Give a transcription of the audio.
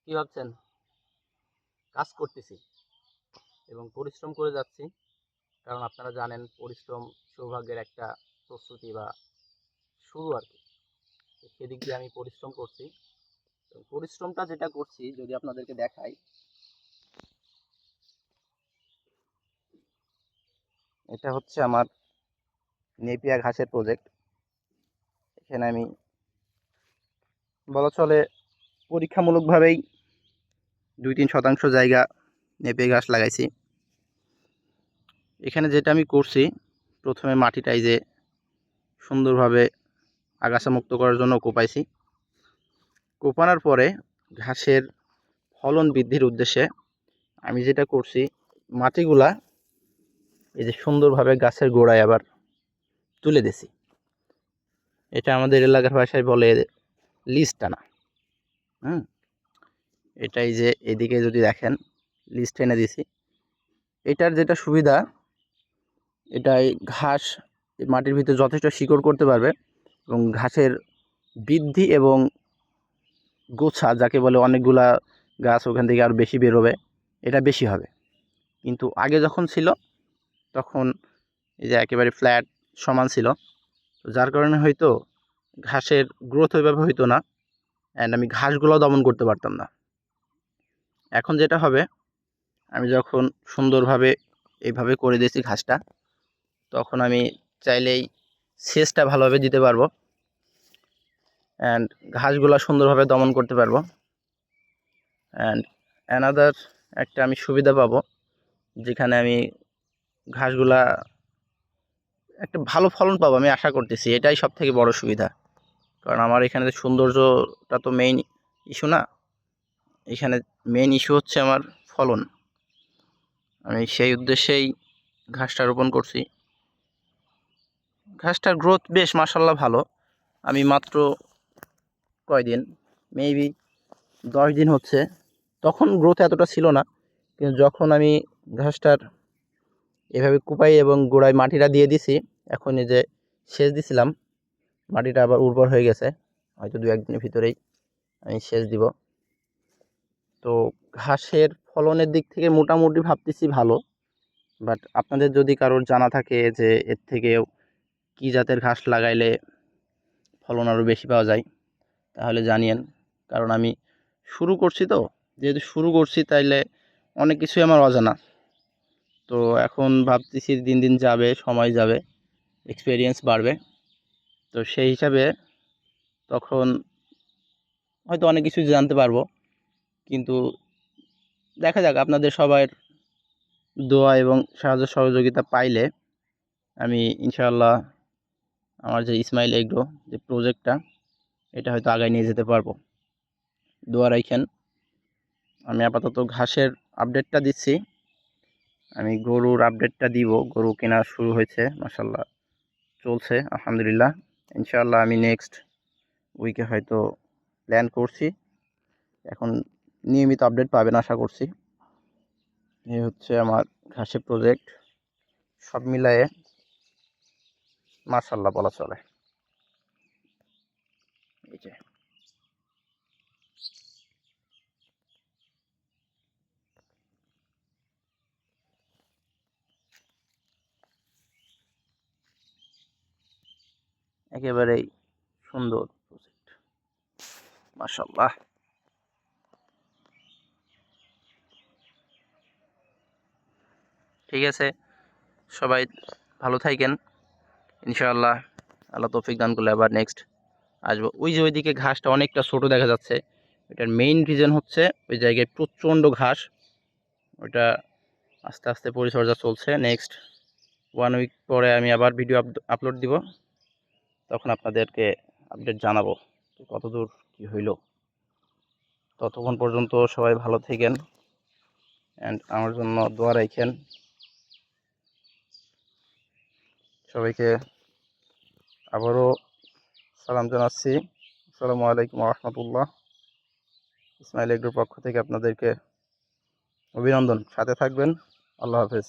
কি ভাবছেন? কাজ করতেছি এবং পরিশ্রম করে যাচ্ছি। কারণ আপনারা জানেন পরিশ্রম সৌভাগ্যের একটা প্রস্তুতি বা শুরু আরকি। তো সেদিক দিয়ে আমি পরিশ্রম করছি। এবং পরিশ্রমটা যেটা করছি যদি আপনাদেরকে দেখাই, এটা হচ্ছে আমার নেপিয়া ঘাসের প্রজেক্ট। এখানে আমি বলা চলে পরীক্ষামূলকভাবেই ২-৩ শতাংশ জায়গা নেপিয়া ঘাস লাগাইছি। এখানে যেটা আমি করছি, প্রথমে মাটিটা এই যে সুন্দরভাবে আগাছা মুক্ত করার জন্য কোপাইছি। কোপানোর পরে ঘাসের ফলন বৃদ্ধির উদ্দেশ্যে আমি যেটা করছি, মাটিগুলা এই যে সুন্দরভাবে গাছের গোড়ায় আবার তুলে দিছি। এটা আমাদের এলাকার ভাষায় বলে লিজ টানা। এটাই যে এদিকে যদি দেখেন লিজ টেনে দিছি। এটার যেটা সুবিধা, এটাই ঘাস মাটির ভিতরে যথেষ্ট শিকড় করতে পারবে এবং ঘাসের বৃদ্ধি এবং গোছা যাকে বলে, অনেকগুলা গাছ ওখান থেকে আরও বেশি বেরোবে, এটা বেশি হবে। কিন্তু আগে যখন ছিল তখন এই যে একেবারে ফ্ল্যাট সমান ছিল, যার কারণে হয়তো ঘাসের গ্রোথ ওইভাবে হইতো না, অ্যান্ড আমি ঘাসগুলো দমন করতে পারতাম না। এখন যেটা হবে, আমি যখন সুন্দরভাবে এইভাবে করে দিয়েছি ঘাসটা, তখন আমি চাইলেই সেচটা ভালোভাবে দিতে পারবো অ্যান্ড ঘাসগুলো সুন্দরভাবে দমন করতে পারবো। অ্যান্ড অ্যানাদার একটা আমি সুবিধা পাবো, যেখানে আমি ঘাসগুলা একটা ভালো ফলন পাবো আমি আশা করতেছি। এটাই সব থেকে বড় সুবিধা। কারণ আমার এখানে সৌন্দর্যটা তো মেইন ইস্যু না, এখানে মেইন ইস্যু হচ্ছে আমার ফলন। আমি সেই উদ্দেশ্যেই ঘাসটা রোপণ করছি। ঘাসটার গ্রোথ বেশ মাশাআল্লাহ ভালো। আমি মাত্র কয়দিন, মেবি 10 দিন হচ্ছে, তখন গ্রোথ এতটা ছিল না, কিন্তু যখন আমি ঘাসটার এভাবে কুপাই এবং গোড়ায় মাটিটা দিয়ে দিছি, এখন এই যে সেচ দিছিলাম, মাটিটা আবার উর্বর হয়ে গেছে। হয়তো 2-1 দিনের ভিতরেই আমি সেচ দিব। তো ঘাসের ফলনের দিক থেকে মোটামুটি ভাবতেছি ভালো। বাট আপনাদের যদি কারোর জানা থাকে যে এর থেকেও কী জাতের ঘাস লাগাইলে ফলন আরও বেশি পাওয়া যায়, তাহলে জানিয়েন। কারণ আমি শুরু করছি, তো যেহেতু শুরু করছি তাইলে অনেক কিছুই আমার অজানা। তো এখন ভাবতেছি দিন দিন যাবে, সময় যাবে, এক্সপিরিয়েন্স বাড়বে, তো সেই হিসাবে তখন হয়তো অনেক কিছু জানতে পারবো। কিন্তু দেখা যাক, আপনাদের সবার দোয়া এবং সাহায্য সহযোগিতা পাইলে আমি ইনশাআল্লাহ আমার যে ইসমাইল এগ্রো যে প্রজেক্টটা, এটা হয়তো আগায় নিয়ে যেতে পারবো। দোয়া রাখেন। আমি আপাতত ঘাসের আপডেটটা দিচ্ছি, আমি গরুর আপডেটটা দিব। গরু কেনা শুরু হয়েছে, মাশাআল্লাহ চলছে আলহামদুলিল্লাহ। ইনশাআল্লাহ আমি নেক্সট উইকে হয়তো প্ল্যান করছি, এখন নিয়মিত আপডেট পাবেন আশা করছি। এই হচ্ছে আমার ঘাসের প্রজেক্ট, সব মিলায়ে মাশাআল্লাহ বলা চলে। এই যে একেবারেই সুন্দর প্রজেক্ট, মাশাআল্লাহ। ঠিক আছে, সবাই ভালো থাকেন। ইনশাআল্লাহ আল্লাহ তৌফিক দান করলে আবার নেক্সট আসবো। ওই যে ওইদিকে ঘাসটা অনেকটা ছোট দেখা যাচ্ছে, এটার মেইন রিজন হচ্ছে ওই জায়গায় প্রচণ্ড ঘাস, ওইটা আস্তে আস্তে পরিচর্যা চলছে। নেক্সট 1 উইক পরে আমি আবার ভিডিও আপলোড দিব, তখন আপনাদেরকে আপডেট জানাবো কতদূর কি হইল। ততক্ষণ পর্যন্ত সবাই ভালো থাকেন অ্যান্ড আমার জন্য দোয়া রাখেন। সবাইকে আবারও সালাম জানাচ্ছি, আসসালামু আলাইকুম ওয়া রাহমাতুল্লাহ। ইসমাইল এগ্রোর পক্ষ থেকে আপনাদেরকে অভিনন্দন। সাথে থাকবেন। আল্লাহ হাফেজ।